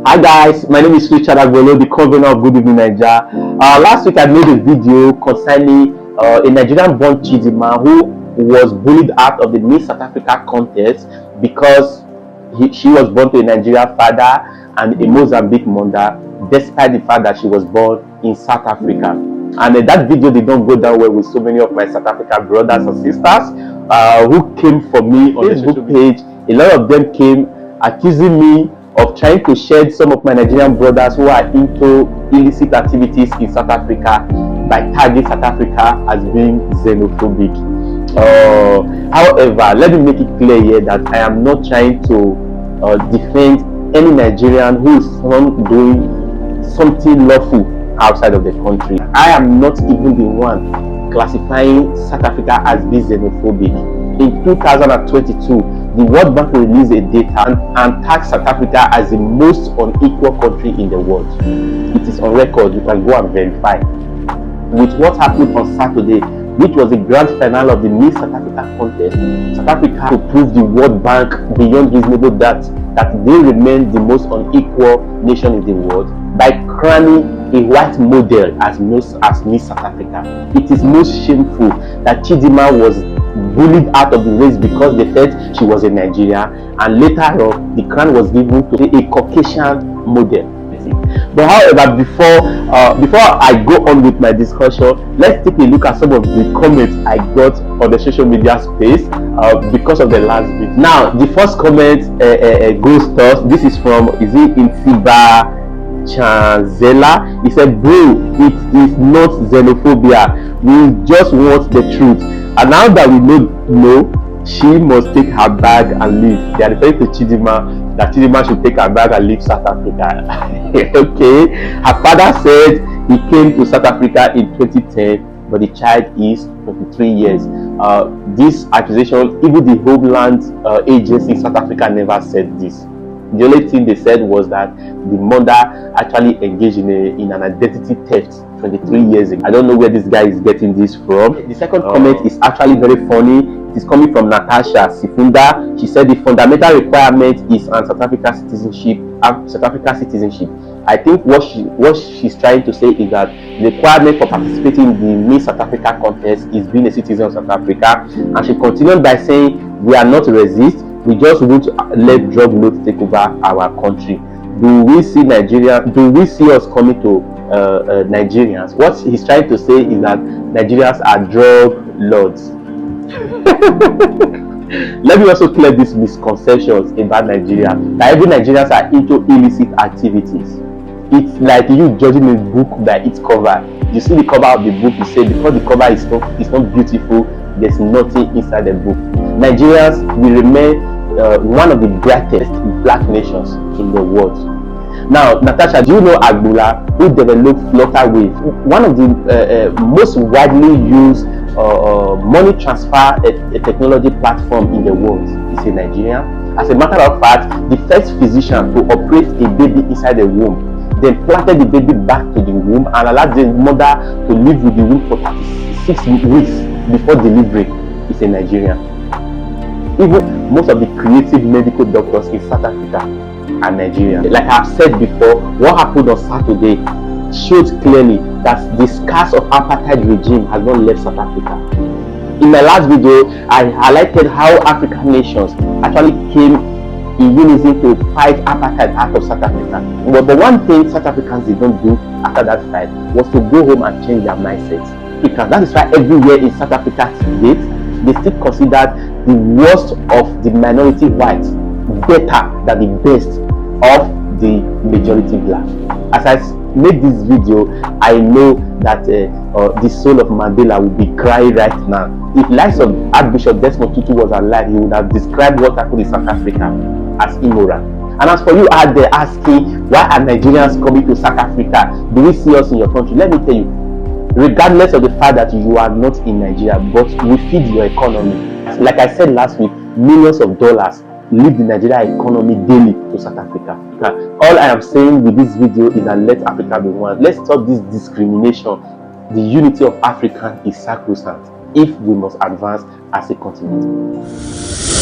Hi guys, my name is Chidinma, the governor of Good Evening Nigeria. Last week I made a video concerning a Nigerian-born Chidinma who was bullied out of the Miss South Africa contest because she was born to a Nigerian father and a Mozambique mother, despite the fact that she was born in South Africa. And that video did not go down well with so many of my South African brothers and sisters who came for me on the Facebook page. A lot of them came accusing me of trying to shed some of my Nigerian brothers who are into illicit activities in South Africa by tagging South Africa as being xenophobic. However, let me make it clear here that I am not trying to defend any Nigerian who is doing something lawful outside of the country. I am not even the one classifying South Africa as being xenophobic. In 2022, the World Bank released a data and tagged South Africa as the most unequal country in the world. It is on record. You can go and verify. With what happened on Saturday, which was the grand finale of the Miss South Africa contest, South Africa to prove the World Bank beyond reasonable doubt that they remain the most unequal nation in the world by crowning a white model as Miss South Africa. It is most shameful that Chidinma was bullied out of the race because they felt she was a Nigerian, and later on the crown was given to a Caucasian model. But however, before I go on with my discussion, let's take a look at some of the comments I got on the social media space because of the last bit. Now, the first comment goes to us. This is from Intiba Chanzela. He said, "Bro, it is not xenophobia. We just want the truth. And now that we know, she must take her bag and leave." They are referring to Chidinma, that Chidinma should take her bag and leave South Africa. Okay. Her father said he came to South Africa in 2010, but the child is 23 years. This accusation, even the Homeland Agency in South Africa never said this. The only thing they said was that the mother actually engaged in an identity theft 23 years ago. I don't know where this guy is getting this from. The second comment is actually very funny. It is coming from Natasha Sifunda. She said the fundamental requirement is on South Africa citizenship. I think what she's trying to say is that the requirement for participating in the Miss South Africa contest is being a citizen of South Africa. And she continued by saying, "We are not resist. We just want to let drug lords take over our country." Do we see us coming to Nigerians? What he's trying to say is that Nigerians are drug lords. Let me also clear these misconceptions about Nigeria, that every Nigerians are into illicit activities. It's like you judging a book by its cover. You see the cover of the book, you say because the cover is not beautiful, there's nothing inside the book. Nigerians will remain one of the brightest black nations in the world. Now, Natasha, do you know Agbula, who developed Flutterwave, one of the most widely used money transfer technology platform in the world, is a Nigerian? As a matter of fact, the first physician to operate a baby inside the womb, then planted the baby back to the womb and allowed the mother to live with the womb for 36 weeks before delivery, is a Nigerian. Even most of the creative medical doctors in South Africa are Nigerian. Like I've said before, what happened on Saturday shows clearly that the scars of apartheid regime has not left South Africa. In my last video, I highlighted how African nations actually came in unison to fight apartheid out of South Africa. But one thing South Africans did not do after that fight was to go home and change their mindsets. Because that is why everywhere in South Africa to date, they still consider the worst of the minority whites better than the best of the majority black. As I make this video, I know that the soul of Mandela will be crying right now. If likes of Archbishop Desmond Tutu was alive, he would have described what happened in South Africa as immoral. And as for you out there asking, why are Nigerians coming to South Africa? Do we see us in your country? Let me tell you, regardless of the fact that you are not in Nigeria, but we feed your economy. Like I said last week, millions of dollars leave the Nigerian economy daily to South Africa. All I am saying with this video is that let Africa be one. Let's stop this discrimination. The unity of Africa is sacrosanct if we must advance as a continent.